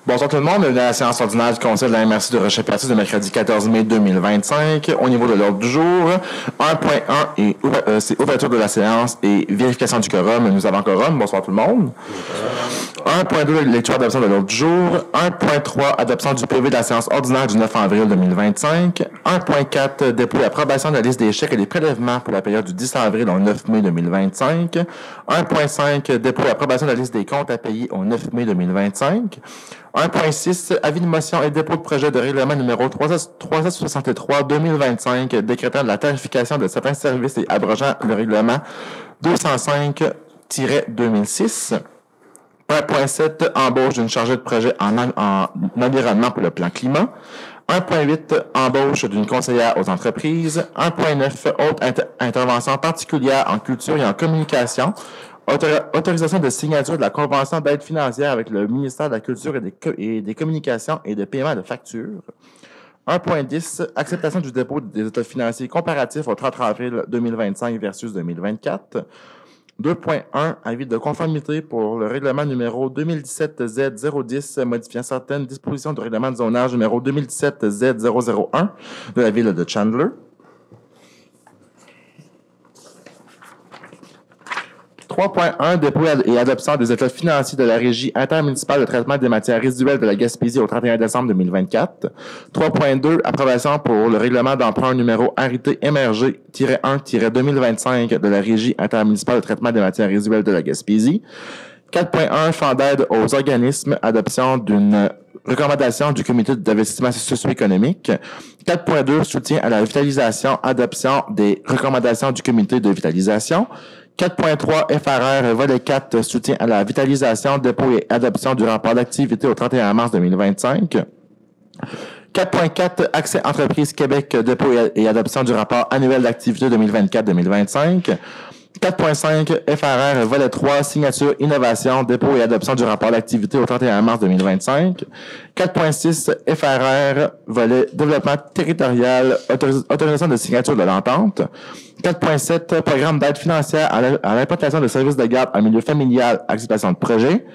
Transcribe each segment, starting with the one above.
Bonsoir tout le monde, bienvenue à la séance ordinaire du Conseil de la MRC de Rochepierre de mercredi 14 mai 2025. Au niveau de l'ordre du jour, 1.1 c'est ouverture de la séance et vérification du quorum. Nous avons quorum. Bonsoir tout le monde. 1.2 lecture d'adoption de l'ordre du jour. 1.3 adoption du PV de la séance ordinaire du 9 avril 2025. 1.4 dépôt et approbation de la liste des chèques et des prélèvements pour la période du 10 avril au 9 mai 2025. 1.5 dépôt et approbation de la liste des comptes à payer au 9 mai 2025. 1.6 avis de motion et dépôt de projet de règlement numéro 363-2025 décrétant la tarification de certains services et abrogeant le règlement 205-2006. 1.7 embauche d'une chargée de projet en environnement pour le plan climat. 1.8 embauche d'une conseillère aux entreprises. 1.9 autre intervention particulière en culture et en communication. Autorisation de signature de la convention d'aide financière avec le ministère de la Culture et des Communications et de paiement de factures. 1.10 acceptation du dépôt des états financiers comparatifs au 30 avril 2025 versus 2024. 2.1 avis de conformité pour le règlement numéro 2017-Z010 modifiant certaines dispositions du règlement de zonage numéro 2017-Z001 de la ville de Chandler. 3.1 dépôt et adoption des états financiers de la Régie intermunicipale de traitement des matières résiduelles de la Gaspésie au 31 décembre 2024. 3.2 approbation pour le règlement d'emprunt numéro arrêté MRG-1-2025 de la Régie intermunicipale de traitement des matières résiduelles de la Gaspésie. 4.1 fonds d'aide aux organismes, adoption d'une recommandation du comité d'investissement socio-économique. 4.2 soutien à la vitalisation, adoption des recommandations du comité de vitalisation. 4.3 FRR, volet 4, soutien à la vitalisation, dépôt et adoption du rapport d'activité au 31 mars 2025. 4.4 Accès Entreprise Québec, dépôt et adoption du rapport annuel d'activité 2024-2025. 4.5 FRR, volet 3, signature, innovation, dépôt et adoption du rapport d'activité au 31 mars 2025. 4.6 FRR, volet développement territorial, autorisation de signature de l'entente. 4.7 programme d'aide financière à l'implantation de services de garde en milieu familial, acceptation de projet.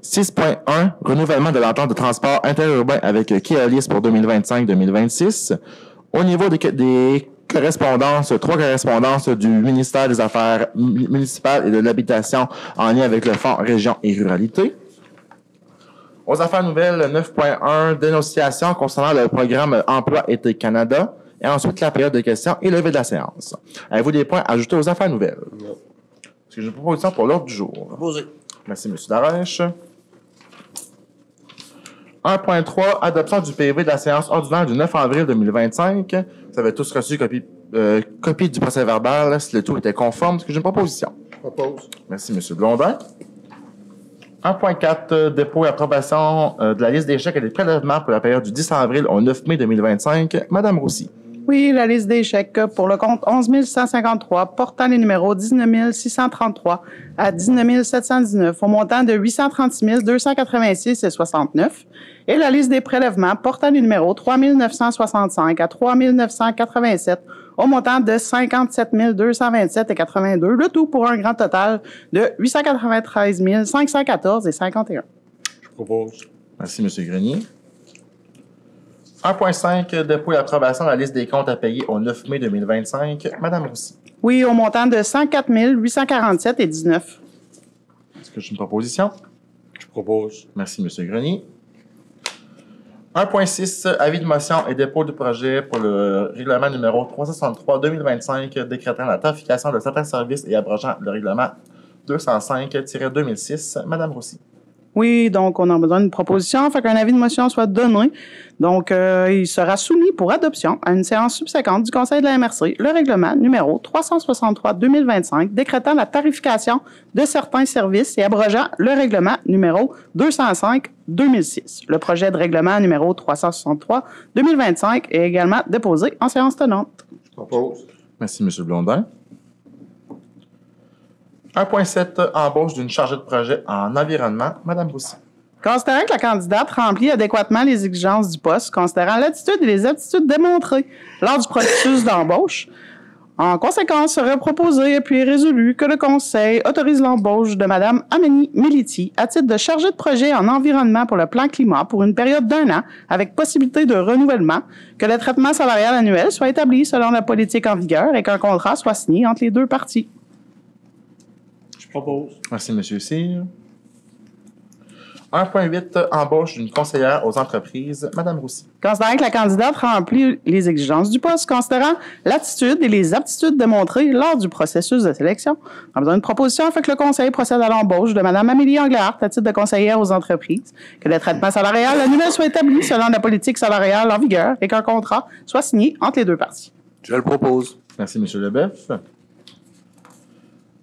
6.1 renouvellement de l'entente de transport interurbain avec Keolis pour 2025-2026. Au niveau des correspondances, 3 correspondances du ministère des Affaires municipales et de l'Habitation en lien avec le Fonds Région et Ruralité. Aux affaires nouvelles, 9.1 dénonciation concernant le programme Emploi-Été Canada. Et ensuite, la période de questions et levée de la séance. Avez-vous des points à ajouter aux affaires nouvelles? Non. Est-ce que j'ai une proposition pour l'ordre du jour? Proposé. Merci, M. Darèche. 1.3 adoption du PV de la séance ordinaire du 9 avril 2025. Vous avez tous reçu copie du procès verbal si le tout était conforme. Est-ce que j'ai une proposition? Propose. Merci, M. Blondin. 1.4 dépôt et approbation de la liste des chèques et des prélèvements pour la période du 10 avril au 9 mai 2025. Madame Roussy. Oui, la liste des chèques pour le compte 11 153 portant les numéros 19 633 à 19 719 au montant de 836 286,69 et la liste des prélèvements portant les numéros 3 965 à 3 987 au montant de 57 227,82, le tout pour un grand total de 893 514,51. Je propose. Merci, M. Grenier. 1.5 dépôt et approbation de la liste des comptes à payer au 9 mai 2025. Madame Roussy. Oui, au montant de 104 847,19. Est-ce que j'ai une proposition? Je propose. Merci, M. Grenier. 1.6 avis de motion et dépôt de projet pour le règlement numéro 363-2025 décrétant la tarification de certains services et abrogeant le règlement 205-2006. Madame Roussy. Oui, donc on a besoin d'une proposition, fait qu'un avis de motion soit donné. Donc, il sera soumis pour adoption à une séance subséquente du Conseil de la MRC, le règlement numéro 363-2025 décrétant la tarification de certains services et abrogeant le règlement numéro 205-2006. Le projet de règlement numéro 363-2025 est également déposé en séance tenante. Je propose. Merci, M. Blondin. 1.7 embauche d'une chargée de projet en environnement. Madame Roussy. Considérant que la candidate remplit adéquatement les exigences du poste, considérant l'attitude et les aptitudes démontrées lors du processus d'embauche, En conséquence, serait proposé puis résolu que le Conseil autorise l'embauche de Mme Amélie Meliti à titre de chargée de projet en environnement pour le plan climat pour une période d'1 an avec possibilité de renouvellement, que le traitement salarial annuel soit établi selon la politique en vigueur et qu'un contrat soit signé entre les deux parties. Je propose. Merci, M. Cyr. 1.8, embauche d'une conseillère aux entreprises. Mme Roussy. Considérant que la candidate remplit les exigences du poste, considérant l'attitude et les aptitudes démontrées lors du processus de sélection, on a besoin d'une proposition afin que le Conseil procède à l'embauche de Mme Amélie Anglehart à titre de conseillère aux entreprises, que le traitement salarial annuel soit établi selon la politique salariale en vigueur et qu'un contrat soit signé entre les deux parties. Je le propose. Merci, M. Leboeuf.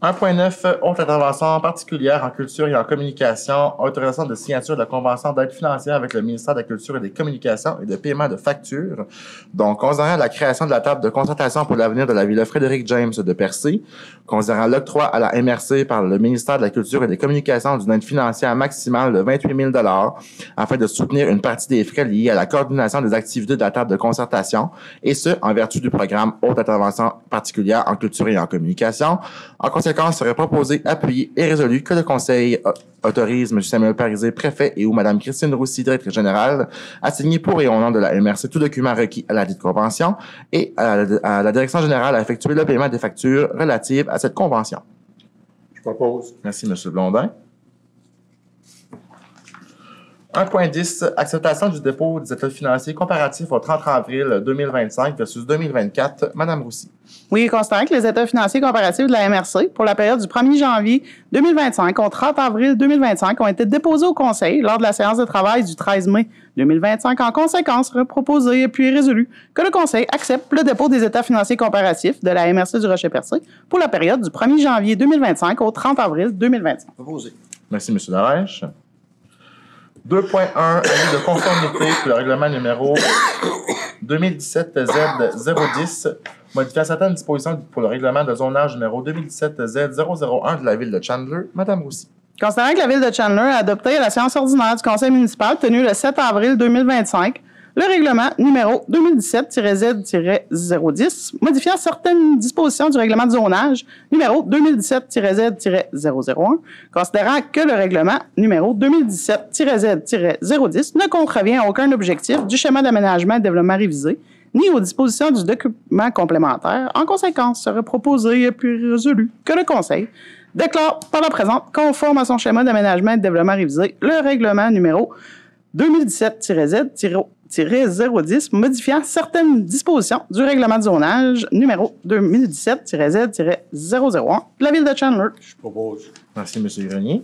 1.9, autre intervention particulière en culture et en communication, autorisation de signature de la convention d'aide financière avec le ministère de la Culture et des Communications et de paiement de factures. Donc, considérant la création de la table de concertation pour l'avenir de la ville Frédéric James de Percé, considérant l'octroi à la MRC par le ministère de la Culture et des Communications d'une aide financière maximale de 28 000 $ afin de soutenir une partie des frais liés à la coordination des activités de la table de concertation, et ce, en vertu du programme Haute intervention particulière en culture et en communication. En conséquence, serait proposé, appuyé et résolu que le Conseil autorise M. Samuel Parisé, préfet, et ou Mme Christine Roussy, directrice générale, à signer pour et au nom de la MRC tout document requis à la dite convention et à la direction générale à effectuer le paiement des factures relatives à cette convention. Je propose. Merci, M. Blondin. 1.10, acceptation du dépôt des états financiers comparatifs au 30 avril 2025 versus 2024. Mme Roussy. Oui, considérant que les états financiers comparatifs de la MRC pour la période du 1er janvier 2025 au 30 avril 2025 ont été déposés au Conseil lors de la séance de travail du 13 mai 2025. En conséquence, proposé puis résolu que le Conseil accepte le dépôt des états financiers comparatifs de la MRC du Rocher-Percé pour la période du 1er janvier 2025 au 30 avril 2025. Proposé. Merci, M. Darèche. 2.1, avis de conformité pour le règlement numéro 2017-Z010, modifiant certaines dispositions pour le règlement de zonage numéro 2017-Z001 de la ville de Chandler. Mme Roussy. Considérant que la ville de Chandler a adopté à la séance ordinaire du Conseil municipal tenue le 7 avril 2025 le règlement numéro 2017-Z-010, modifiant certaines dispositions du règlement de zonage numéro 2017-Z-001, considérant que le règlement numéro 2017-Z-010 ne contrevient à aucun objectif du schéma d'aménagement et de développement révisé, ni aux dispositions du document complémentaire. En conséquence, serait proposé puis résolu que le Conseil déclare par la présente conforme à son schéma d'aménagement et de développement révisé le règlement numéro 2017-Z-010 modifiant certaines dispositions du règlement de zonage numéro 2017-Z-001 de la ville de Chandler. Je propose. Merci, M. Grenier.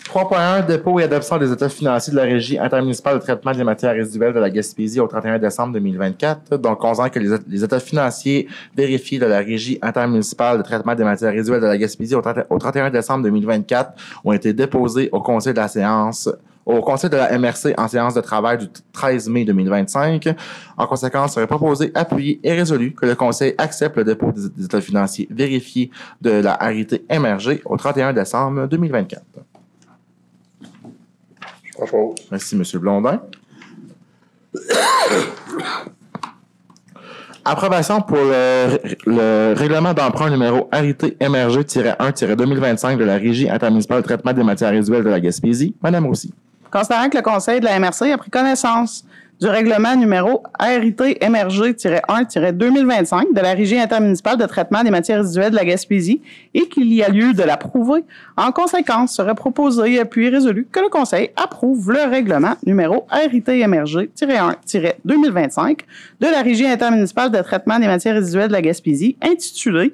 3.1, dépôt et adoption des états financiers de la Régie intermunicipale de traitement des matières résiduelles de la Gaspésie au 31 décembre 2024. Donc, considérant que les états financiers vérifiés de la Régie intermunicipale de traitement des matières résiduelles de la Gaspésie au 31 décembre 2024 ont été déposés au Conseil de la MRC en séance de travail du 13 mai 2025. En conséquence, il serait proposé, appuyé et résolu que le Conseil accepte le dépôt des états financiers vérifiés de la RIT MRG au 31 décembre 2024. Je propose. Merci, M. Blondin. Approbation pour le règlement d'emprunt numéro RIT MRG-1-2025 de la Régie intermunicipale de traitement des matières résiduelles de la Gaspésie. Mme Roussy. Considérant que le Conseil de la MRC a pris connaissance du règlement numéro RIT MRG-1-2025 de la Régie intermunicipale de traitement des matières résiduelles de la Gaspésie et qu'il y a lieu de l'approuver, en conséquence, serait proposé puis résolu que le Conseil approuve le règlement numéro RIT MRG-1-2025 de la Régie intermunicipale de traitement des matières résiduelles de la Gaspésie, intitulé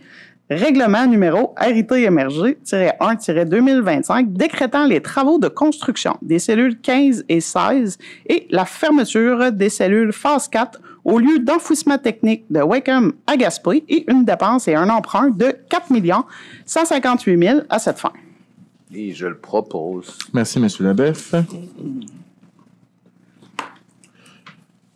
Règlement numéro RIT-MRG-1-2025 décrétant les travaux de construction des cellules 15 et 16 et la fermeture des cellules phase 4 au lieu d'enfouissement technique de Wacom à Gaspé et une dépense et un emprunt de 4 158 000 à cette fin. Et je le propose. Merci, M. Leboeuf.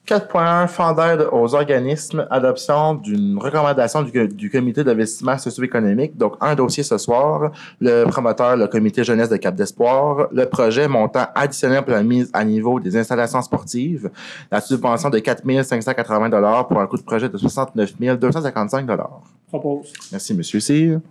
4.1 Fonds d'aide aux organismes, adoption d'une recommandation du comité d'investissement socio-économique. Donc, un dossier ce soir, le promoteur, le comité jeunesse de Cap d'Espoir, le projet montant additionnel pour la mise à niveau des installations sportives, la subvention de 4 580 $ pour un coût de projet de 69 255 $. Propose. Merci, Monsieur Cyr.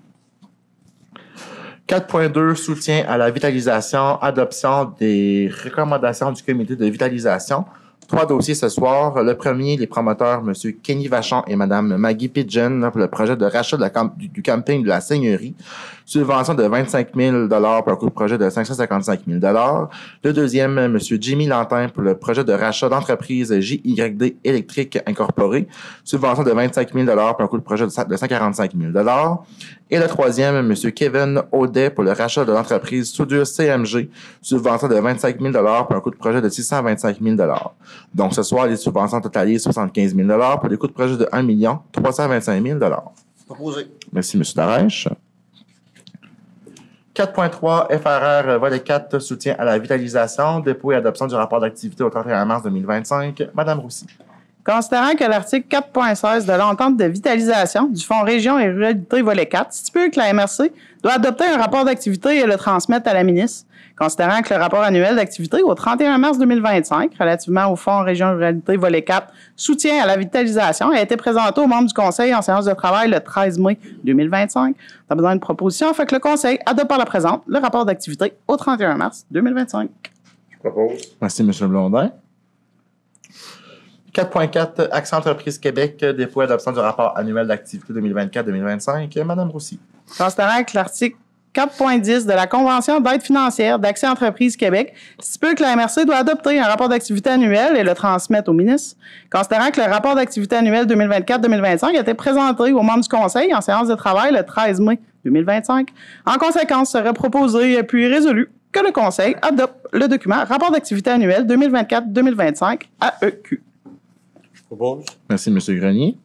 4.2 Soutien à la vitalisation, adoption des recommandations du comité de vitalisation. 3 dossiers ce soir. Le premier, les promoteurs, M. Kenny Vachon et Mme Maggie Pidgeon, pour le projet de rachat du camping de la Seigneurie. Subvention de 25 000 $ pour un coût de projet de 555 000 $. Le deuxième, M. Jimmy Lantin, pour le projet de rachat d'entreprise JYD Électrique Incorporée. Subvention de 25 000 $ pour un coût de projet de 145 000 $. Et le troisième, M. Kevin Audet, pour le rachat de l'entreprise Soudure CMG. Subvention de 25 000 $ pour un coût de projet de 625 000 $. Donc, ce soir, les subventions totalisent 75 000 $ pour des coûts de projet de 1 325 000 $. Proposé. Merci, M. Darèche. 4.3 FRR volet 4 soutien à la vitalisation, dépôt et adoption du rapport d'activité au 31 mars 2025. Madame Roussy. Considérant que l'article 4.16 de l'entente de vitalisation du Fonds Région et Ruralité volet 4 stipule que la MRC doit adopter un rapport d'activité et le transmettre à la ministre, considérant que le rapport annuel d'activité au 31 mars 2025 relativement au Fonds Région et Ruralité volet 4 soutien à la vitalisation a été présenté aux membres du Conseil en séance de travail le 13 mai 2025. On a besoin d'une proposition, fait que le Conseil adopte par la présente le rapport d'activité au 31 mars 2025. Je propose. Merci, M. Blondin. 4.4 Action Entreprise Québec, dépôt et adoption du rapport annuel d'activité 2024-2025. Madame Roussy. Considérant que l'article 4.10 de la Convention d'aide financière d'Action Entreprise Québec stipule que la MRC doit adopter un rapport d'activité annuel et le transmettre au ministre. Considérant que le rapport d'activité annuel 2024-2025 a été présenté aux membres du Conseil en séance de travail le 13 mai 2025, en conséquence, serait proposé puis résolu que le Conseil adopte le document rapport d'activité annuel 2024-2025 AEQ. Propose. Merci, M. Grenier.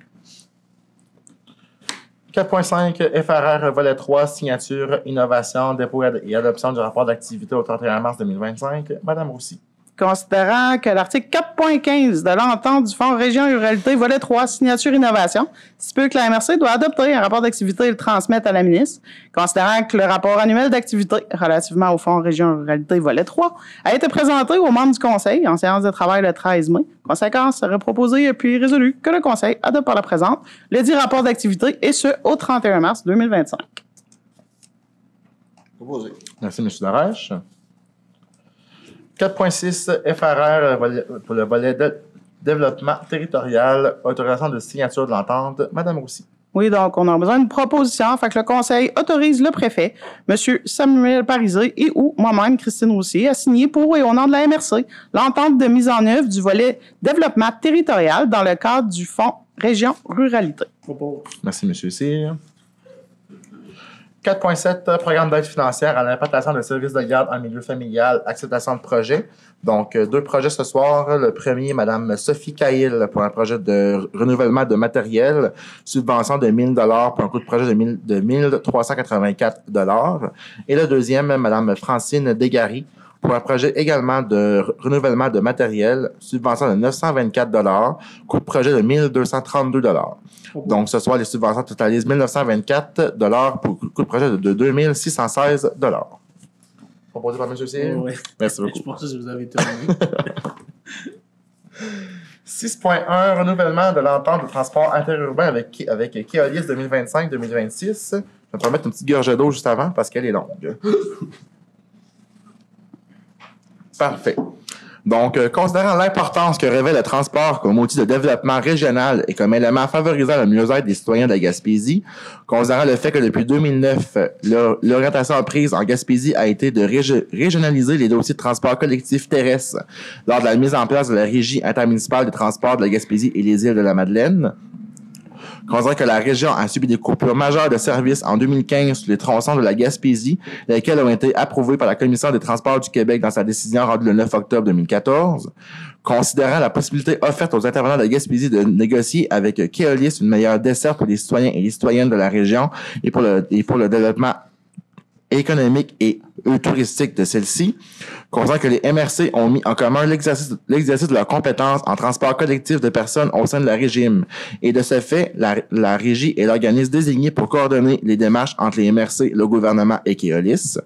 4.5 FRR volet 3 signature, innovation, dépôt et adoption du rapport d'activité au 31 mars 2025. Madame Roussy. Considérant que l'article 4.15 de l'entente du Fonds Région et Ruralité volet 3 signature innovation stipule que la MRC doit adopter un rapport d'activité et le transmettre à la ministre, considérant que le rapport annuel d'activité relativement au Fonds Région et Ruralité volet 3 a été présenté aux membres du Conseil en séance de travail le 13 mai. Conséquence, serait proposé puis résolu que le Conseil adopte par la présente le dit rapport d'activité et ce au 31 mars 2025. Proposé. Merci, M. Darèche. 4.6 FRR pour le volet de développement territorial, autorisation de signature de l'entente. Madame Roussy. Oui, donc on a besoin d'une proposition. Fait que le Conseil autorise le préfet, M. Samuel Parisé et ou moi-même, Christine Roussier, à signer pour et au nom de la MRC l'entente de mise en œuvre du volet développement territorial dans le cadre du Fonds Région Ruralité. Propose. Merci, M. Cyr. 4.7 Programme d'aide financière à l'implantation de services de garde en milieu familial, acceptation de projet. Donc, 2 projets ce soir. Le premier, Mme Sophie Cahill, pour un projet de renouvellement de matériel, subvention de 1 000 $ pour un coût de projet de 1 384 $. Et le deuxième, Mme Francine Desgaris, pour un projet également de renouvellement de matériel, subvention de 924 $, coût de projet de 1 232 $. Donc, ce soir, les subventions totalisent 1 924 $ pour coût de projet de 2 616 $. Proposé par M. Cyr. Oui. Merci beaucoup. Je pense que vous avez terminé. 6.1 Renouvellement de l'entente de transport interurbain avec Keolis 2025-2026. Je vais me permettre une petite gorgée d'eau juste avant parce qu'elle est longue. Parfait. Donc, considérant l'importance que revêt le transport comme outil de développement régional et comme élément favorisant le mieux-être des citoyens de la Gaspésie, considérant le fait que depuis 2009, l'orientation prise en Gaspésie a été de régionaliser les dossiers de transport collectif terrestre lors de la mise en place de la Régie intermunicipale des transports de la Gaspésie et les îles de la Madeleine, considérant que la région a subi des coupures majeures de services en 2015 sur les tronçons de la Gaspésie, lesquels ont été approuvés par la Commission des transports du Québec dans sa décision rendue le 9 octobre 2014, considérant la possibilité offerte aux intervenants de la Gaspésie de négocier avec Keolis une meilleure desserte pour les citoyens et les citoyennes de la région et pour le développement économique et touristique de celle-ci, considérant que les MRC ont mis en commun l'exercice de leurs compétences en transport collectif de personnes au sein de la régime. Et de ce fait, la régie est l'organisme désigné pour coordonner les démarches entre les MRC, le gouvernement et Keolis.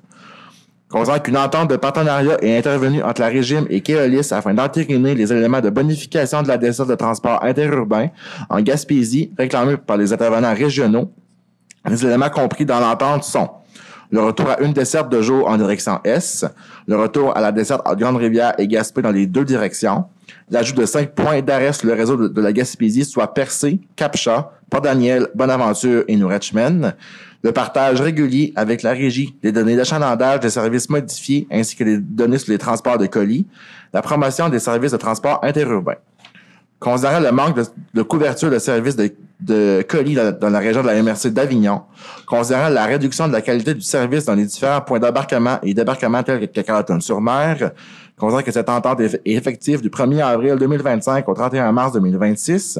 Considérant qu'une entente de partenariat est intervenue entre la régime et Keolis afin d'entériner les éléments de bonification de la desserte de transport interurbain en Gaspésie réclamés par les intervenants régionaux. Les éléments compris dans l'entente sont le retour à une desserte de jour en direction Est, le retour à la desserte entre Grande-Rivière et Gaspé dans les deux directions, l'ajout de 5 points d'arrêt sur le réseau de la Gaspésie, soit Percé, Cap-Chat, Port-Daniel, Bonaventure et New Richmond, le partage régulier avec la régie des données d'achalandage des services modifiés ainsi que les données sur les transports de colis, la promotion des services de transport interurbain. Considérant le manque de couverture de services de colis dans la région de la MRC d'Avignon, considérant la réduction de la qualité du service dans les différents points d'embarquement et débarquement tels que Carleton-sur-Mer, considérant que cette entente est effective du 1er avril 2025 au 31 mars 2026,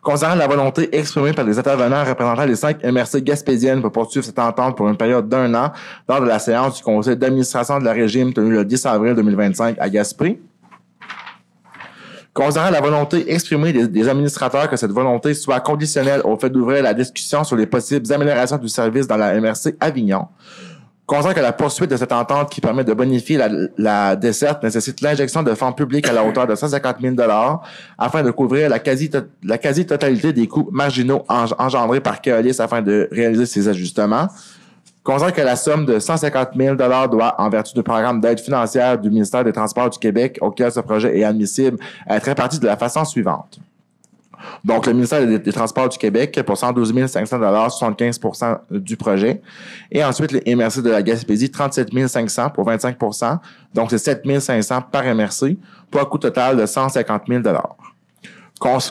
considérant la volonté exprimée par les intervenants représentant les 5 MRC gaspésiennes pour poursuivre cette entente pour une période d'1 an lors de la séance du conseil d'administration de la régime tenue le 10 avril 2025 à Gaspé, considérant la volonté exprimée des administrateurs que cette volonté soit conditionnelle au fait d'ouvrir la discussion sur les possibles améliorations du service dans la MRC Avignon, considérant que la poursuite de cette entente qui permet de bonifier la desserte nécessite l'injection de fonds publics à la hauteur de 150 000 $ afin de couvrir la quasi-totalité des coûts marginaux engendrés par Keolis afin de réaliser ces ajustements, considérant que la somme de 150 000 $ doit, en vertu du programme d'aide financière du ministère des Transports du Québec auquel ce projet est admissible, être réparti de la façon suivante. Donc, le ministère des Transports du Québec pour 112 500 $, 75 % du projet. Et ensuite, les MRC de la Gaspésie, 37 500 pour 25 %. Donc, c'est 7 500 par MRC pour un coût total de 150 000 $.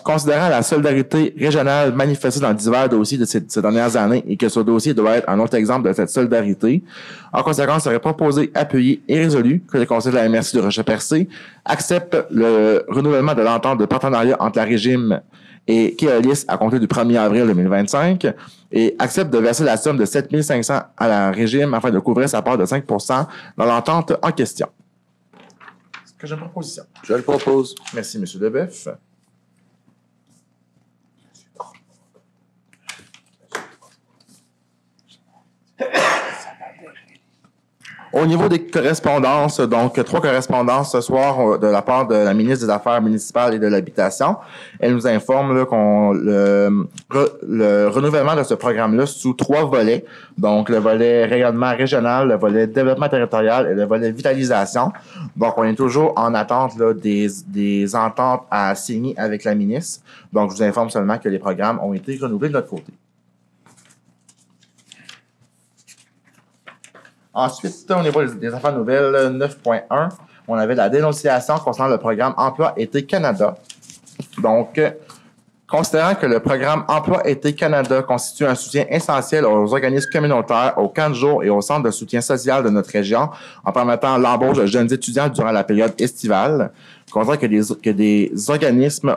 Considérant la solidarité régionale manifestée dans divers dossiers de ces dernières années et que ce dossier doit être un autre exemple de cette solidarité, en conséquence, il serait proposé, appuyé et résolu que le Conseil de la MRC de Rocher-Percé accepte le renouvellement de l'entente de partenariat entre la régime et Keolis à compter du 1er avril 2025 et accepte de verser la somme de 7 500 à la régime afin de couvrir sa part de 5 % dans l'entente en question. Est-ce que j'ai une proposition? Je le propose. Merci, M. Leboeuf. Au niveau des correspondances, donc 3 correspondances ce soir de la part de la ministre des Affaires municipales et de l'Habitation. Elle nous informe là, le renouvellement de ce programme-là sous 3 volets. Donc, le volet rayonnement régional, le volet développement territorial et le volet vitalisation. Donc, on est toujours en attente là, des ententes à signer avec la ministre. Donc, je vous informe seulement que les programmes ont été renouvelés de notre côté. Ensuite, au niveau des affaires nouvelles 9.1, on avait la dénonciation concernant le programme Emploi Été Canada. Donc, considérant que le programme Emploi Été Canada constitue un soutien essentiel aux organismes communautaires, aux camps de jour et aux centres de soutien social de notre région, en permettant l'embauche de jeunes étudiants durant la période estivale, considérant que des organismes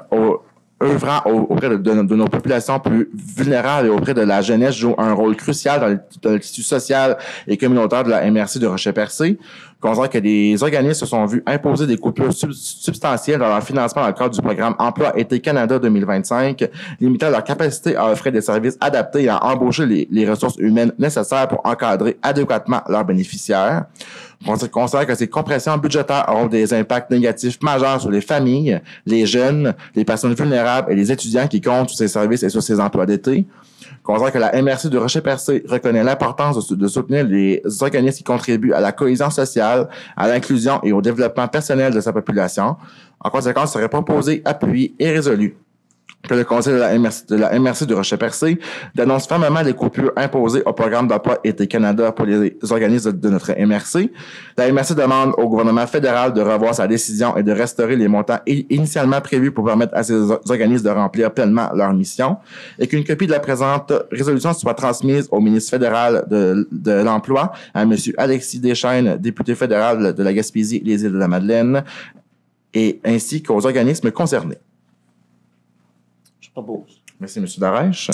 œuvrant auprès de nos populations plus vulnérables et auprès de la jeunesse jouent un rôle crucial dans le tissu social et communautaire de la MRC de Rocher-Percé. Considérant que des organismes se sont vus imposer des coupures substantielles dans leur financement dans le cadre du programme Emploi Été Canada 2025, limitant leur capacité à offrir des services adaptés et à embaucher les ressources humaines nécessaires pour encadrer adéquatement leurs bénéficiaires. On considère que ces compressions budgétaires auront des impacts négatifs majeurs sur les familles, les jeunes, les personnes vulnérables et les étudiants qui comptent sur ces services et sur ces emplois d'été. On considère que la MRC de Rocher-Percé reconnaît l'importance de soutenir les organismes qui contribuent à la cohésion sociale, à l'inclusion et au développement personnel de sa population. En conséquence, il serait proposé, appuyé et résolu que le Conseil de la MRC de Rocher-Percé dénonce fermement les coupures imposées au programme d'emploi Été Canada pour les organismes de notre MRC. La MRC demande au gouvernement fédéral de revoir sa décision et de restaurer les montants initialement prévus pour permettre à ces organismes de remplir pleinement leur mission et qu'une copie de la présente résolution soit transmise au ministre fédéral de l'Emploi, à M. Alexis Deschênes, député fédéral de la Gaspésie et les Îles-de-la-Madeleine, et ainsi qu'aux organismes concernés. Je propose. Merci, M. Darèche.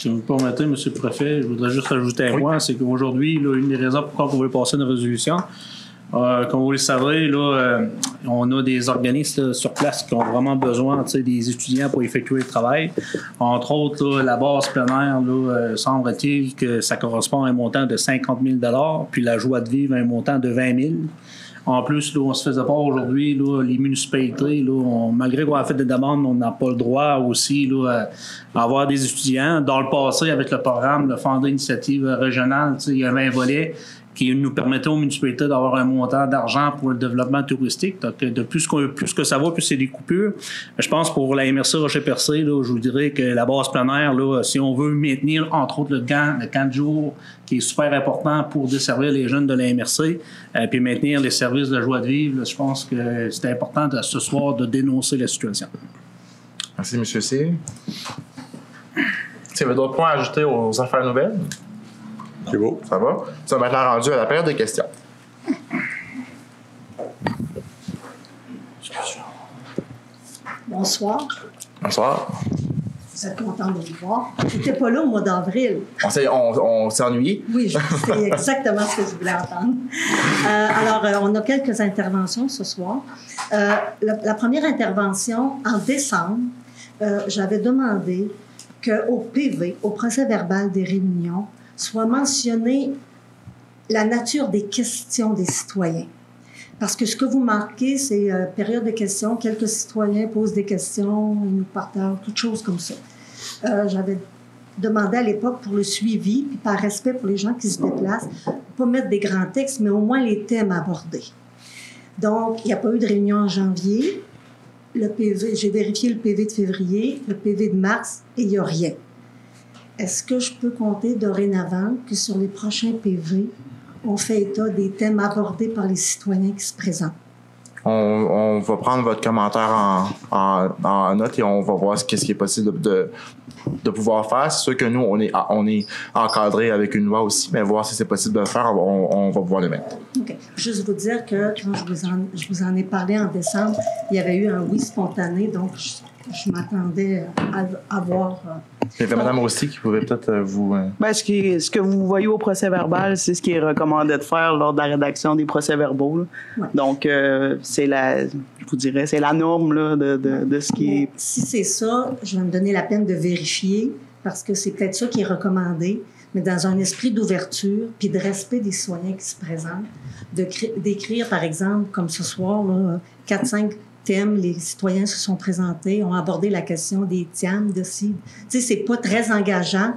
Si vous me permettez, M. le Préfet, je voudrais juste rajouter un point, c'est qu'aujourd'hui, là, une des raisons pourquoi on veut passer une résolution, comme vous le savez, là, on a des organismes là, sur place qui ont vraiment besoin des étudiants pour effectuer le travail. Entre autres, là, la base plein air, semble-t-il que ça correspond à un montant de 50 000 $, puis la joie de vivre à un montant de 20 000 $. En plus, là, on se faisait part aujourd'hui, là, les municipalités, là, malgré qu'on a fait des demandes, on n'a pas le droit aussi là, à avoir des étudiants. Dans le passé, avec le programme, le Fonds d'initiative régionale, il y avait un volet qui nous permettait aux municipalités d'avoir un montant d'argent pour le développement touristique. Donc, de plus que ça va, plus c'est des coupures. Je pense pour la MRC Rocher-Percé, là, je vous dirais que la base plein air, là, si on veut maintenir, entre autres, le camp de jour, qui est super important pour desservir les jeunes de la MRC, puis maintenir les services de joie de vivre, là, je pense que c'est important ce soir de dénoncer la situation. Merci, M. C. Tu avais d'autres points à ajouter aux affaires nouvelles? C'est beau. Ça va? Ça va maintenant rendu à la période de questions. Bonsoir. Bonsoir. Vous êtes content de me voir. J'étais pas là au mois d'avril. On s'est ennuyé? Oui, c'est exactement ce que je voulais entendre. Alors, on a quelques interventions ce soir. La première intervention, en décembre, j'avais demandé qu'au PV, au procès-verbal des réunions, soit mentionnée la nature des questions des citoyens. Parce que ce que vous marquez, c'est période de questions, quelques citoyens posent des questions, ils nous partagent, toutes choses comme ça. J'avais demandé à l'époque pour le suivi, puis par respect pour les gens qui se déplacent, pas mettre des grands textes, mais au moins les thèmes abordés. Donc, il n'y a pas eu de réunion en janvier. Le PV, j'ai vérifié le PV de février, le PV de mars, et il n'y a rien. Est-ce que je peux compter dorénavant que sur les prochains PV, on fait état des thèmes abordés par les citoyens qui se présentent? On va prendre votre commentaire en note et on va voir ce qui est possible de pouvoir faire. C'est sûr que nous, on est encadré avec une loi aussi, mais voir si c'est possible de le faire, on va pouvoir le mettre. OK. Juste vous dire que quand je vous en ai parlé en décembre, il y avait eu un oui spontané, donc je m'attendais à voir... Il y avait Mme Rossi qui pouvait peut-être vous... Ben, ce que vous voyez au procès-verbal, c'est ce qui est recommandé de faire lors de la rédaction des procès-verbaux. Ouais. Donc, je vous dirais, c'est la norme là, de ce qui est... Si c'est ça, je vais me donner la peine de vérifier, parce que c'est peut-être ça qui est recommandé, mais dans un esprit d'ouverture puis de respect des citoyens qui se présentent, d'écrire, par exemple, comme ce soir, 4-5 thèmes, les citoyens se sont présentés, ont abordé la question des TIAM, de CID. Tu sais, c'est pas très engageant.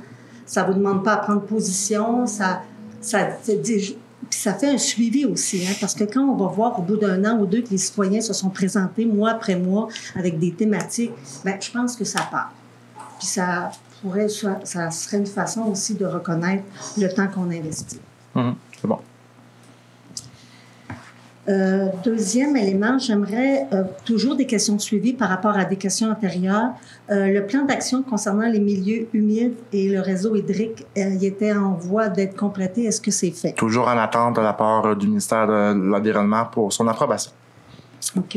Ça vous demande pas à prendre position. Puis ça fait un suivi aussi, hein, parce que quand on va voir au bout d'un an ou deux que les citoyens se sont présentés mois après mois avec des thématiques, ben, je pense que ça part. Puis ça serait une façon aussi de reconnaître le temps qu'on investit. C'est bon. Deuxième élément, j'aimerais toujours des questions de suivi par rapport à des questions antérieures. Le plan d'action concernant les milieux humides et le réseau hydrique, il était en voie d'être complété. Est-ce que c'est fait? Toujours en attente de la part du ministère de l'Environnement pour son approbation. OK.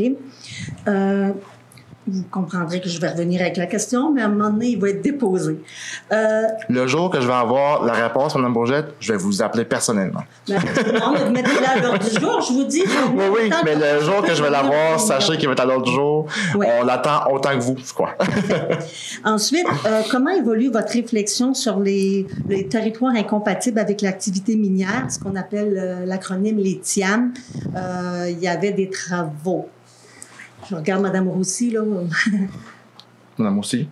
Vous comprendrez que je vais revenir avec la question, mais à un moment donné, il va être déposé. Le jour que je vais avoir la réponse, Mme Bourgette, je vais vous appeler personnellement. Non, mais vous mettez là à l'ordre du jour, je vous dis. Oui, mais le jour que je vais l'avoir, sachez qu'il va être à l'ordre du jour. Oui. On l'attend autant que vous, je crois. Ensuite, comment évolue votre réflexion sur les territoires incompatibles avec l'activité minière, ce qu'on appelle l'acronyme les TIAM? Il y avait des travaux. Je regarde Mme Roussy, là. Mme Roussy?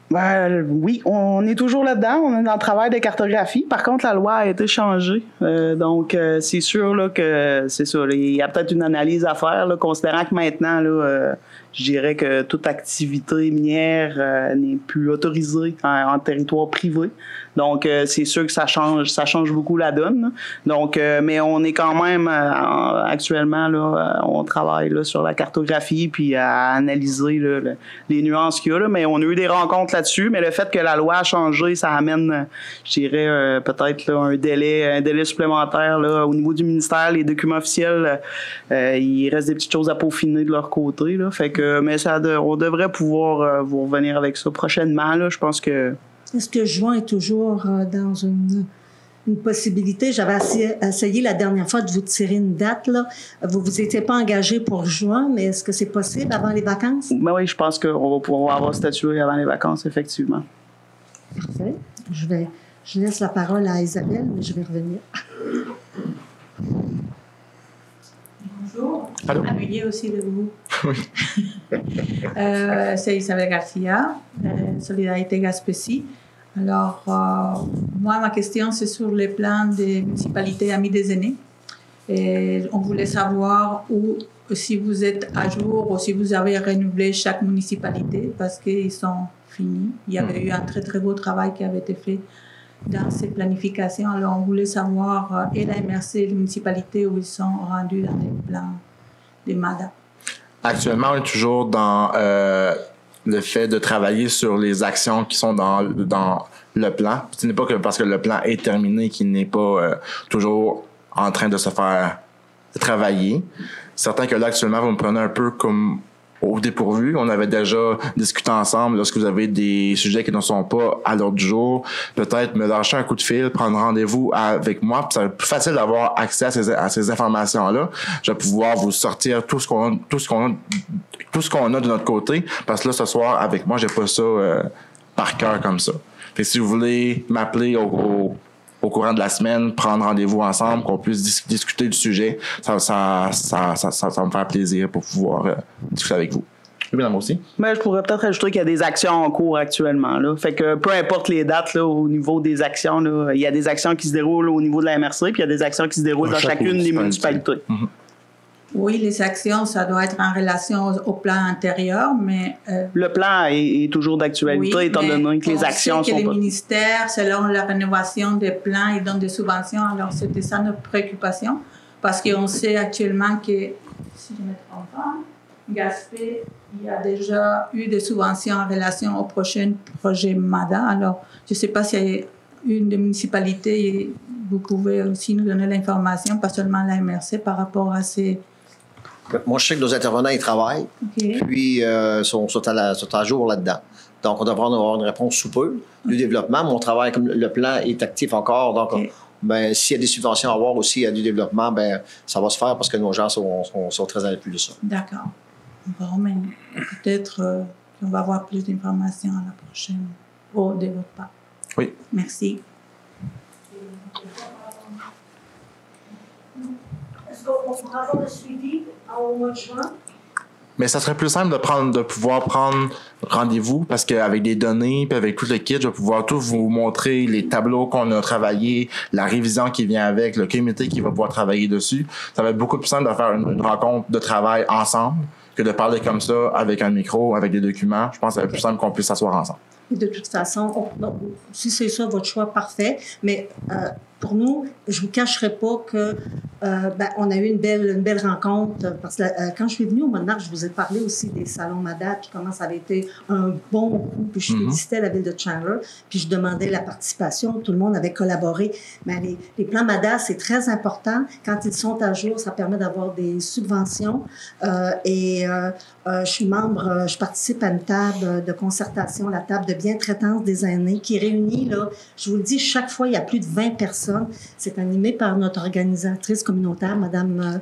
Ben, oui, on est toujours là-dedans. On est dans le travail de cartographie. Par contre, la loi a été changée. Donc, c'est sûr là, que c'est ça. Là, il y a peut-être une analyse à faire, là, considérant que maintenant, là, je dirais que toute activité minière n'est plus autorisée en territoire privé. Donc, c'est sûr que ça change beaucoup la donne. Là. Donc, mais on est quand même actuellement là, on travaille là, sur la cartographie puis à analyser là, les nuances qu'il y a. Là, mais on a eu des rencontres là-dessus. Mais le fait que la loi a changé, ça amène, je dirais, peut-être là, un délai supplémentaire là, au niveau du ministère. Les documents officiels, il reste des petites choses à peaufiner de leur côté. Là, fait que, mais on devrait pouvoir vous revenir avec ça prochainement. Là. Je pense que Est-ce que juin est toujours dans une possibilité? J'avais essayé la dernière fois de vous tirer une date, là. Vous étiez pas engagé pour juin, mais est-ce que c'est possible avant les vacances? Ben oui, je pense qu'on va pouvoir avoir statué avant les vacances, effectivement. Parfait. Je laisse la parole à Isabelle, mais je vais revenir. Bonjour. Allô? Appuyez aussi de vous. Oui. C'est Isabelle Garcia, Solidarité Gaspésie. Alors, moi, ma question, c'est sur le plan des municipalités amies des aînés. Et on voulait savoir si vous êtes à jour ou si vous avez renouvelé chaque municipalité parce qu'ils sont finis. Il y avait eu un très, très beau travail qui avait été fait dans ces planifications. Alors, on voulait savoir, et la MRC et les municipalités, où ils sont rendus dans les plans des MADA. Actuellement, on est toujours dans le fait de travailler sur les actions qui sont dans le plan. Ce n'est pas que parce que le plan est terminé qu'il n'est pas toujours en train de se faire travailler. Certain que là, actuellement, vous me prenez un peu comme au dépourvu. On avait déjà discuté ensemble. Lorsque vous avez des sujets qui ne sont pas à l'ordre du jour, peut-être me lâcher un coup de fil, prendre rendez-vous avec moi. Puis ça va être plus facile d'avoir accès à ces informations-là. Je vais pouvoir vous sortir tout ce qu'on a de notre côté. Parce que là, ce soir, avec moi, j'ai pas ça par cœur comme ça. Fait que si vous voulez m'appeler au courant de la semaine, prendre rendez-vous ensemble, qu'on puisse discuter du sujet, ça va me faire plaisir pour pouvoir discuter avec vous. Oui, madame aussi. Mais je pourrais peut-être ajouter qu'il y a des actions en cours actuellement. Là. Fait que peu importe les dates là, au niveau des actions, là, il y a des actions qui se déroulent au niveau de la MRC, puis il y a des actions qui se déroulent dans chacune des municipalités. Mm-hmm. Oui, les actions, ça doit être en relation au plan antérieur, mais... le plan est toujours d'actualité, oui, étant donné que les actions sont sont les pas... ministères, selon la rénovation des plans, ils donnent des subventions. Alors, c'était ça notre préoccupation, parce qu'on sait actuellement que, si je ne me trompe pas, Gaspé, il y a déjà eu des subventions en relation au prochain projet MADA. Alors, je ne sais pas s'il y a une des municipalités, vous pouvez aussi nous donner l'information, pas seulement la MRC, par rapport à ces... Moi, je sais que nos intervenants, ils travaillent, puis sont à jour là-dedans. Donc, on devrait avoir une réponse sous peu. Le développement, mon travail, comme le plan est actif encore, donc ben, s'il y a des subventions à avoir aussi à du développement, ben, ça va se faire parce que nos gens sont très à l'appui de ça. D'accord. Bon, mais peut-être qu'on va avoir plus d'informations à la prochaine, au développement. Oui. Merci. Est-ce qu'on pourra avoir le suivi au mois de juin? Mais ça serait plus simple de pouvoir prendre rendez-vous parce qu'avec des données puis avec tout le kit, je vais pouvoir tout vous montrer les tableaux qu'on a travaillés, la révision qui vient avec, le comité qui va pouvoir travailler dessus. Ça va être beaucoup plus simple de faire une rencontre de travail ensemble que de parler comme ça avec un micro, avec des documents. Je pense que ça va être plus simple qu'on puisse s'asseoir ensemble. Et de toute façon, si c'est ça votre choix, parfait. Mais pour nous, je vous cacherai pas que on a eu une belle rencontre. Parce que quand je suis venue au mois de mars, je vous ai parlé aussi des salons MADA, puis comment ça avait été un bon coup. Puis je félicitais la ville de Chandler, puis je demandais la participation. Tout le monde avait collaboré. Mais les plans MADA, c'est très important. Quand ils sont à jour, ça permet d'avoir des subventions. Je suis membre, je participe à une table de concertation, la table de bientraitance des aînés, qui réunit, là, je vous le dis, chaque fois, il y a plus de 20 personnes. C'est animé par notre organisatrice communautaire, Madame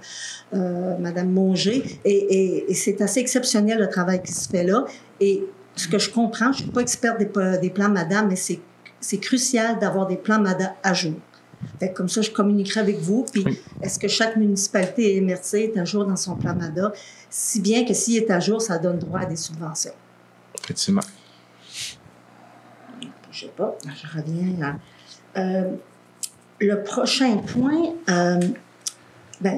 Monger. Et c'est assez exceptionnel, le travail qui se fait là. Et ce que je comprends, je ne suis pas experte des plans MADA, mais c'est crucial d'avoir des plans MADA à jour. Fait que comme ça, je communiquerai avec vous. Puis, est-ce que chaque municipalité et MRC est à jour dans son plan MADA? Si bien que s'il est à jour, ça donne droit à des subventions. Effectivement. Je sais pas, je reviens là. Le prochain point,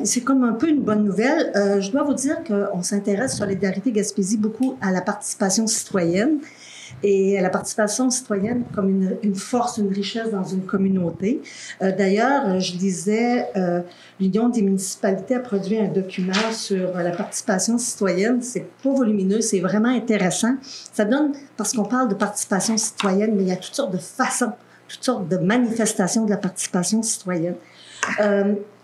c'est comme un peu une bonne nouvelle. Je dois vous dire qu'on s'intéresse, Solidarité Gaspésie, beaucoup à la participation citoyenne. Et à la participation citoyenne comme une force, une richesse dans une communauté. D'ailleurs, je lisais, l'Union des municipalités a produit un document sur la participation citoyenne. C'est pas volumineux, c'est vraiment intéressant. Ça donne, parce qu'on parle de participation citoyenne, mais il y a toutes sortes de façons, toutes sortes de manifestations de la participation citoyenne.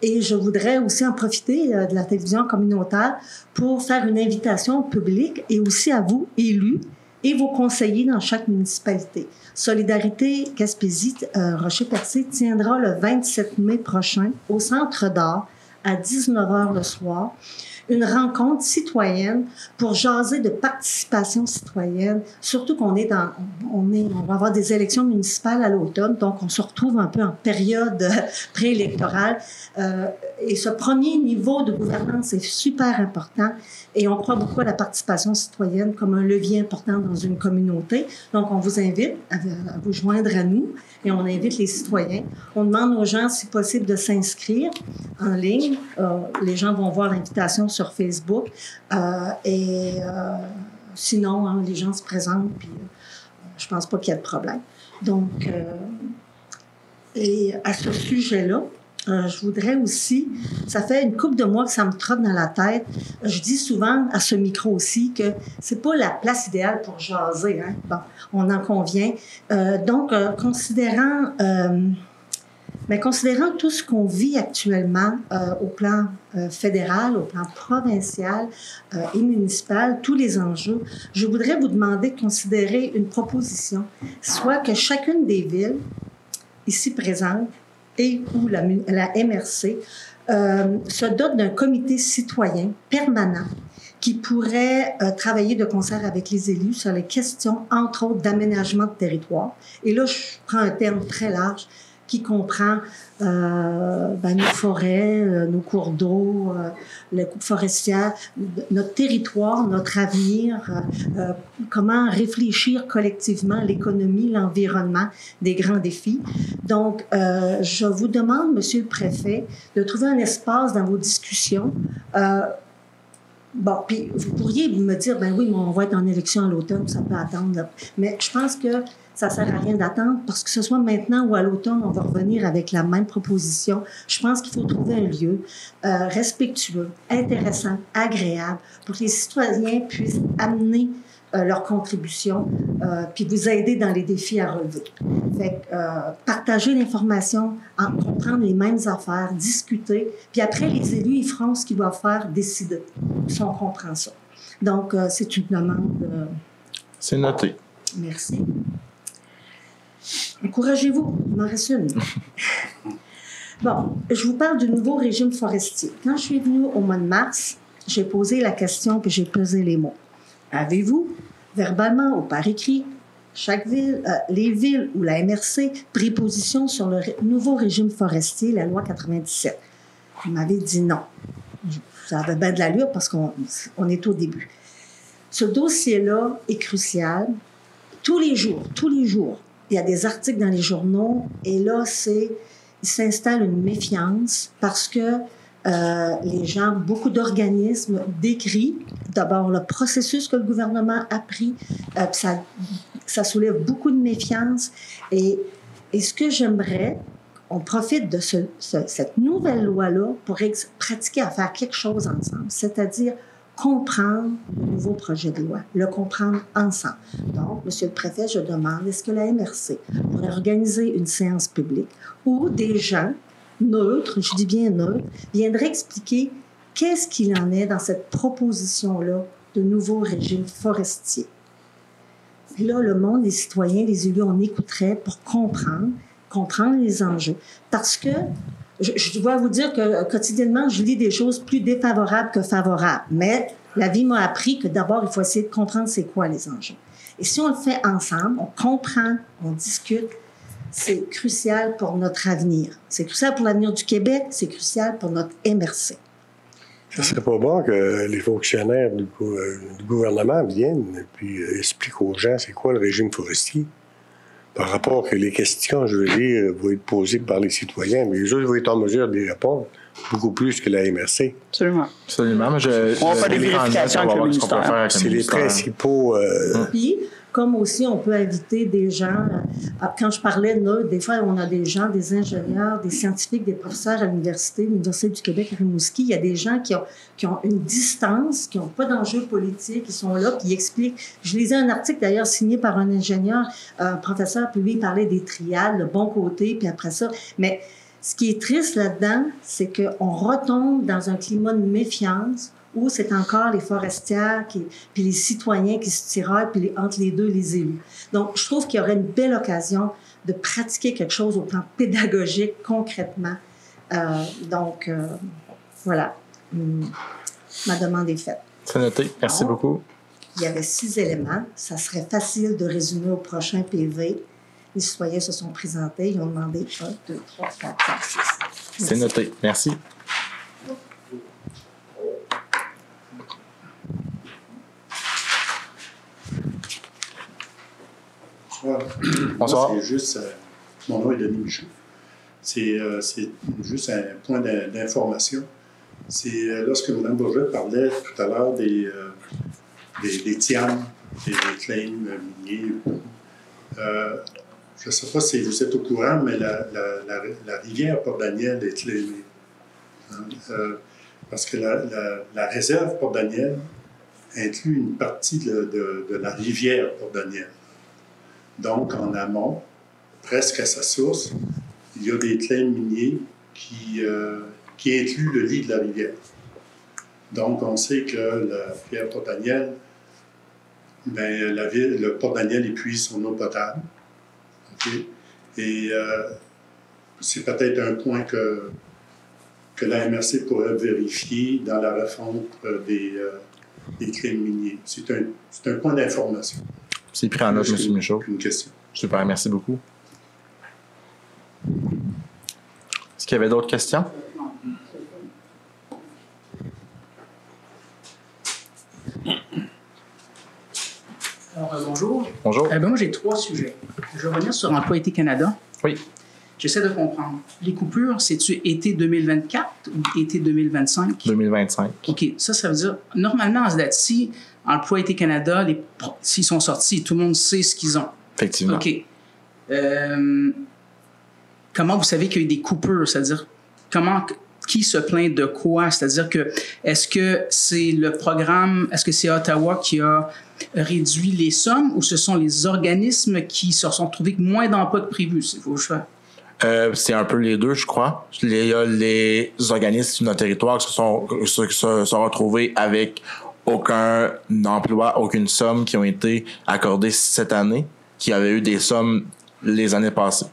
Et je voudrais aussi en profiter de la télévision communautaire pour faire une invitation au public et aussi à vous, élus, et vos conseillers dans chaque municipalité. Solidarité Gaspésie Rocher-Percé tiendra le 27 mai prochain au Centre d'art à 19h le soir une rencontre citoyenne pour jaser de participation citoyenne, surtout qu'on est on va avoir des élections municipales à l'automne, donc on se retrouve un peu en période préélectorale. Et ce premier niveau de gouvernance est super important et on croit beaucoup à la participation citoyenne comme un levier important dans une communauté. Donc, on vous invite à vous joindre à nous et on invite les citoyens. On demande aux gens, si possible, de s'inscrire en ligne. Les gens vont voir l'invitation sur Facebook sinon, les gens se présentent puis je pense pas qu'il y a de problème. Donc, et à ce sujet-là, je voudrais aussi, ça fait une couple de mois que ça me trotte dans la tête. Je dis souvent à ce micro aussi que c'est pas la place idéale pour jaser. Hein? Bon, on en convient. Donc, considérant tout ce qu'on vit actuellement au plan fédéral, au plan provincial et municipal, tous les enjeux, je voudrais vous demander de considérer une proposition, soit que chacune des villes ici présentes et ou la MRC se dote d'un comité citoyen permanent qui pourrait travailler de concert avec les élus sur les questions, entre autres, d'aménagement de territoire. Et là, je prends un terme très large qui comprend nos forêts, nos cours d'eau, les coupes forestières, notre territoire, notre avenir, comment réfléchir collectivement l'économie, l'environnement, des grands défis. Donc, je vous demande, Monsieur le Préfet, de trouver un espace dans vos discussions. Bon, puis vous pourriez me dire, ben oui, mais on va être en élection à l'automne, ça peut attendre. Là. Mais je pense que ça sert à rien d'attendre parce que ce soit maintenant ou à l'automne, on va revenir avec la même proposition. Je pense qu'il faut trouver un lieu respectueux, intéressant, agréable pour que les citoyens puissent amener leur contribution puis vous aider dans les défis à relever. Fait partager l'information, comprendre les mêmes affaires, discuter, puis après, les élus, ils feront ce qu'ils doivent faire, décider, si on comprend ça. Donc, c'est une demande. C'est noté. Merci. Encouragez-vous, il m'en reste une. Bon, je vous parle du nouveau régime forestier. Quand je suis venue au mois de mars, j'ai posé la question puis j'ai pesé les mots. Avez-vous, verbalement ou par écrit, chaque ville, les villes ou la MRC, pris position sur le nouveau régime forestier, la loi 97? Vous m'avez dit non. Ça avait bien de l'allure parce qu'on est au début. Ce dossier-là est crucial. Tous les jours, il y a des articles dans les journaux et là, il s'installe une méfiance parce que les gens, beaucoup d'organismes décrivent d'abord le processus que le gouvernement a pris, ça soulève beaucoup de méfiance et ce que j'aimerais, on profite de cette nouvelle loi-là pour pratiquer à faire quelque chose ensemble, c'est-à-dire comprendre le nouveau projet de loi, le comprendre ensemble. Donc, Monsieur le Préfet, je demande, est-ce que la MRC pourrait organiser une séance publique où des gens neutres, je dis bien neutres, viendraient expliquer qu'est-ce qu'il en est dans cette proposition-là de nouveau régime forestier. Et là, le monde, les citoyens, les élus, on écouterait pour comprendre les enjeux. Parce que je dois vous dire que quotidiennement, je lis des choses plus défavorables que favorables. Mais la vie m'a appris que d'abord, il faut essayer de comprendre c'est quoi les enjeux. Et si on le fait ensemble, on comprend, on discute, c'est crucial pour notre avenir. C'est crucial pour l'avenir du Québec, c'est crucial pour notre MRC. Ça serait pas bon que les fonctionnaires du gouvernement viennent et puis expliquent aux gens c'est quoi le régime forestier. Par rapport que les questions, je veux dire, vont être posées par les citoyens, mais les autres vont être en mesure de répondre beaucoup plus que la MRC. Absolument. Absolument. Mais on va faire des vérifications avec le ministère. C'est les principaux... Puis, comme aussi, on peut inviter des gens... Quand je parlais de neutres, des fois, on a des gens, des ingénieurs, des scientifiques, des professeurs à l'Université du Québec à Rimouski. Il y a des gens qui ont une distance, qui n'ont pas d'enjeux politiques, qui sont là, qui expliquent. Je lisais un article, d'ailleurs, signé par un ingénieur, un professeur, puis lui, il parlait des triades, le bon côté, puis après ça. Mais ce qui est triste là-dedans, c'est qu'on retombe dans un climat de méfiance ou c'est encore les forestières puis les citoyens qui se tiraillent, puis entre les deux, les élus. Donc, je trouve qu'il y aurait une belle occasion de pratiquer quelque chose au plan pédagogique, concrètement. Voilà. Ma demande est faite. C'est noté. Merci beaucoup. Il y avait 6 éléments. Ça serait facile de résumer au prochain PV. Les citoyens se sont présentés. Ils ont demandé 1, 2, 3, 4, 5, 6. C'est noté. Merci. Bonsoir. Moi, c'est juste, mon nom est Denis Michaud. C'est juste un point d'information. C'est lorsque Mme Bourget parlait tout à l'heure des tianes, des claims miniers. Je ne sais pas si vous êtes au courant, mais la rivière Port-Daniel est claimée. Parce que la réserve Port-Daniel inclut une partie de la rivière Port-Daniel. Donc, en amont, presque à sa source, il y a des claims miniers qui incluent le lit de la rivière. Donc, on sait que la rivière Port-Daniel, le Port-Daniel épuise son eau potable. Okay? Et c'est peut-être un point que la MRC pourrait vérifier dans la refonte des claims miniers. C'est un point d'information. C'est pris en note, M. Michaud. Une question. Super, merci beaucoup. Est-ce qu'il y avait d'autres questions? Alors, bonjour. Bonjour. Moi, j'ai 3 sujets. Je vais revenir sur Emploi Été Canada. Oui. J'essaie de comprendre. Les coupures, c'est-tu été 2024 ou été 2025? 2025. OK. Ça veut dire, normalement, à ce date-ci, Emploi Été Canada, s'ils sont sortis, tout le monde sait ce qu'ils ont. Effectivement. OK. Comment vous savez qu'il y a eu des coupures? C'est-à-dire, qui se plaint de quoi? C'est-à-dire que, est-ce que c'est le programme, est-ce que c'est Ottawa qui a réduit les sommes ou ce sont les organismes qui se sont trouvés moins d'emplois que prévu? C'est vos choix. C'est un peu les deux, je crois. Il y a les organismes sur notre territoire qui se sont retrouvés avec aucun emploi, aucune somme qui ont été accordées cette année, qui avaient eu des sommes les années passées.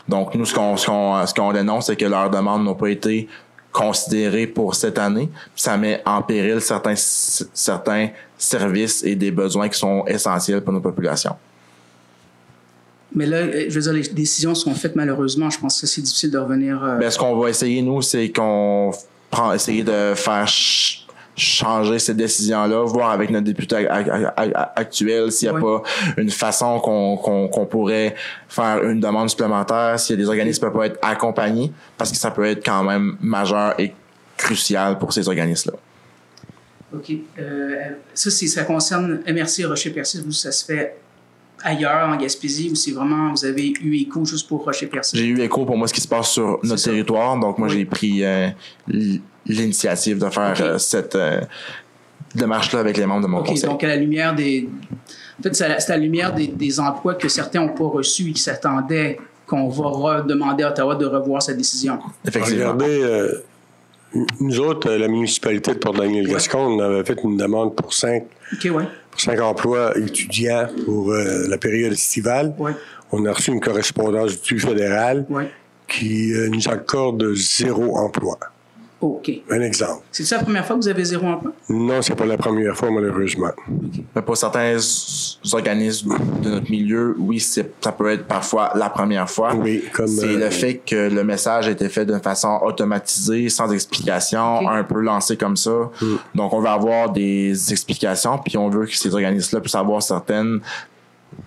Donc, nous, ce qu'on dénonce, c'est que leurs demandes n'ont pas été considérées pour cette année. Ça met en péril certains services et des besoins qui sont essentiels pour nos populations. Mais là, je veux dire, les décisions sont faites malheureusement. Je pense que c'est difficile de revenir... Ce qu'on va essayer, nous, c'est qu'on essayer de faire changer ces décisions-là, voir avec notre député actuel s'il n'y a pas une façon qu'on pourrait faire une demande supplémentaire, s'il y a des organismes qui ne peuvent pas être accompagnés, parce que ça peut être quand même majeur et crucial pour ces organismes-là. OK. Ça concerne MRC Rocher-Percé. Vous, ça se fait ailleurs, en Gaspésie, ou c'est vraiment, vous avez eu écho juste pour Rocher-Percé? J'ai eu écho pour moi ce qui se passe sur notre territoire, donc moi j'ai pris l'initiative de faire cette démarche-là avec les membres de mon conseil. Donc à la lumière des... En fait, c'est à la lumière des emplois que certains n'ont pas reçus et qui s'attendaient qu'on va demander à Ottawa de revoir cette décision. Effectivement. Regardez, nous autres, la municipalité de Port-Daniel-Gascon, on avait fait une demande pour 5 emplois étudiants pour la période estivale. On a reçu une correspondance du fédéral qui nous accorde 0 emploi. OK. Un exemple. C'est ça la première fois que vous avez 0 emploi? Non, c'est pas la première fois, malheureusement. Mais pour certains organismes de notre milieu, oui, ça peut être parfois la première fois. Oui, comme... C'est le fait que le message a été fait d'une façon automatisée, sans explication, un peu lancé comme ça. Donc, on veut avoir des explications, puis on veut que ces organismes-là puissent avoir certaines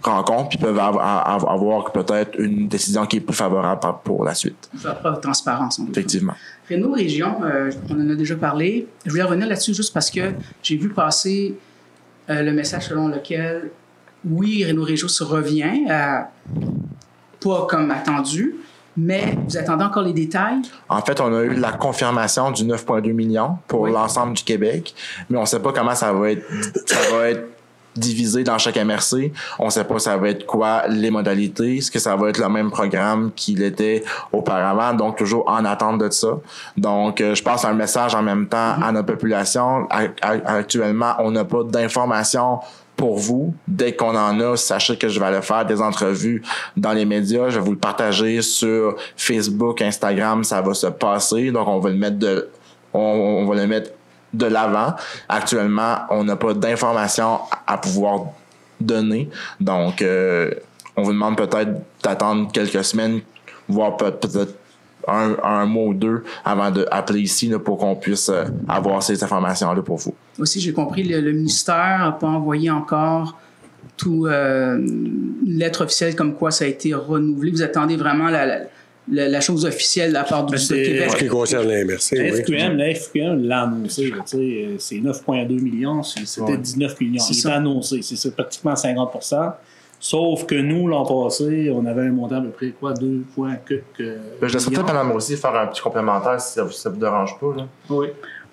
rencontres, puis peuvent avoir peut-être une décision qui est plus favorable pour la suite. Faire preuve de transparence. Effectivement. Réno Région, on en a déjà parlé. Je voulais revenir là-dessus juste parce que j'ai vu passer le message selon lequel, oui, Réno Région se revient, pas comme attendu, mais vous attendez encore les détails? En fait, on a eu la confirmation du 9,2 millions pour l'ensemble du Québec, mais on ne sait pas comment ça va être divisé dans chaque MRC. On sait pas ça va être quoi les modalités, est-ce que ça va être le même programme qu'il était auparavant, donc toujours en attente de ça. Donc, je passe un message en même temps à notre population. Actuellement, on n'a pas d'informations pour vous. Dès qu'on en a, sachez que je vais aller faire des entrevues dans les médias. Je vais vous le partager sur Facebook, Instagram. Ça va se passer. Donc, on va le mettre de l'avant. Actuellement, on n'a pas d'informations à pouvoir donner. Donc, on vous demande peut-être d'attendre quelques semaines, voire peut-être un mois ou deux avant d'appeler ici là, pour qu'on puisse avoir ces informations-là pour vous. Aussi, j'ai compris, le ministère n'a pas envoyé encore une lettre officielle comme quoi ça a été renouvelé. Vous attendez vraiment la chose officielle de la part du Québec. En ce qui concerne la MRC, la FQM l'a annoncé. C'est 9,2 millions. C'était 19 millions. Il était annoncé. C'est pratiquement 50%. Sauf que nous, l'an passé, on avait un montant à peu près, 2 points que je laisse peut-être Mme aussi faire un petit complémentaire si ça vous dérange pas. Là. Oui.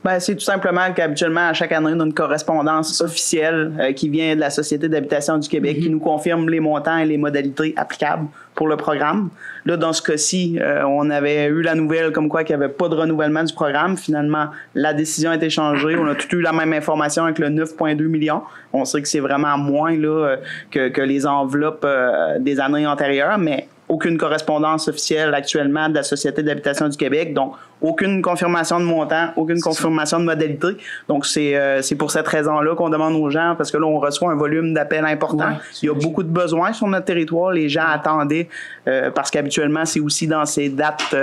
Ben, c'est tout simplement qu'habituellement, à chaque année, on a une correspondance officielle qui vient de la Société d'habitation du Québec qui nous confirme les montants et les modalités applicables pour le programme. Là, dans ce cas-ci, on avait eu la nouvelle comme quoi qu'il n'y avait pas de renouvellement du programme. Finalement, la décision a été changée. On a tout eu la même information avec le 9,2 millions. On sait que c'est vraiment moins là, que les enveloppes des années antérieures, mais aucune correspondance officielle actuellement de la Société d'habitation du Québec. Donc, aucune confirmation de montant, aucune confirmation de modalité. Donc, c'est pour cette raison-là qu'on demande aux gens, parce que là, on reçoit un volume d'appels important. Ouais, il y a beaucoup de besoins sur notre territoire. Les gens attendaient, parce qu'habituellement, c'est aussi dans ces dates,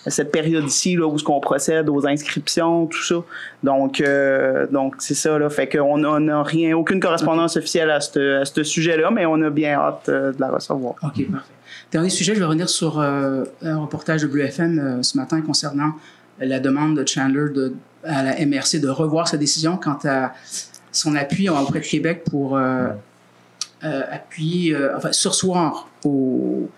cette période ici, là, où on procède aux inscriptions, tout ça. Donc c'est ça, là. Fait qu'on n'a rien, aucune correspondance officielle à ce sujet-là, mais on a bien hâte de la recevoir. OK, parfait. Dernier sujet, je vais revenir sur un reportage de WFM ce matin concernant la demande de Chandler à la MRC de revoir sa décision quant à son appui auprès de Québec pour surseoir aux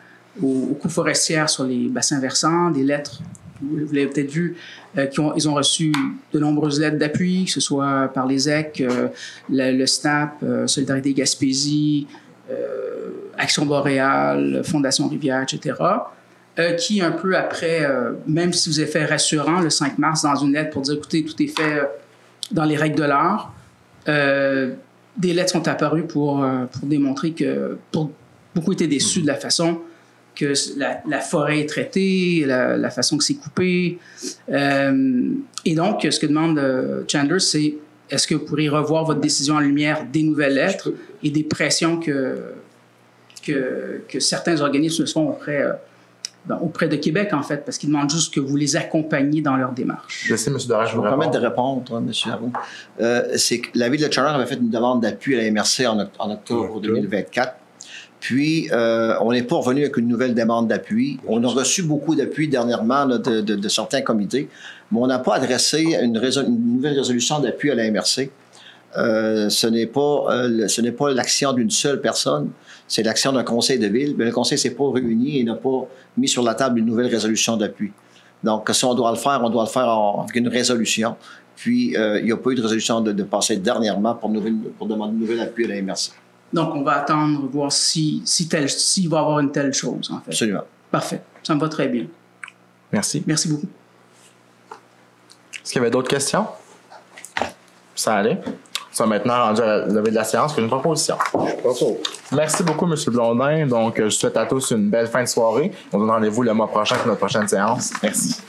coupes forestières sur les bassins versants, des lettres. Vous l'avez peut-être vu, ils ont reçu de nombreuses lettres d'appui, que ce soit par les EC, le SNAP, Solidarité Gaspésie, Action Boréale, Fondation Rivière, etc., qui, un peu après, même si vous avez fait rassurant le 5 mars dans une lettre pour dire, écoutez, tout est fait dans les règles de l'art, des lettres sont apparues pour démontrer que beaucoup étaient déçus de la façon que la forêt est traitée, la façon que c'est coupé. Et donc, ce que demande Chandler, c'est est-ce que vous pourriez revoir votre décision en lumière des nouvelles lettres et des pressions que certains organismes se font auprès de Québec, en fait, parce qu'ils demandent juste que vous les accompagniez dans leur démarche. Je sais, M. Dorage, je vais vous permettre de répondre, M. Haroux. C'est que la ville de Chandler avait fait une demande d'appui à la MRC en octobre 2024. Puis, on n'est pas revenu avec une nouvelle demande d'appui. On a reçu beaucoup d'appui dernièrement là, de certains comités, mais on n'a pas adressé une nouvelle résolution d'appui à la MRC. Ce n'est pas l'action d'une seule personne, c'est l'action d'un conseil de ville. Mais le conseil ne s'est pas réuni et n'a pas mis sur la table une nouvelle résolution d'appui. Donc, si on doit le faire, on doit le faire avec une résolution. Puis, il n'y a pas eu de résolution de passer dernièrement pour demander un nouvel appui à la MRC. Donc, on va attendre, voir s'il va y avoir une telle chose, en fait. Absolument. Parfait. Ça me va très bien. Merci. Merci beaucoup. Est-ce qu'il y avait d'autres questions? Ça allait. Ça va maintenant rendu à la levée de la séance pour une proposition. Merci beaucoup, M. Blondin. Donc, je souhaite à tous une belle fin de soirée. On se donne rendez-vous le mois prochain pour notre prochaine séance. Merci.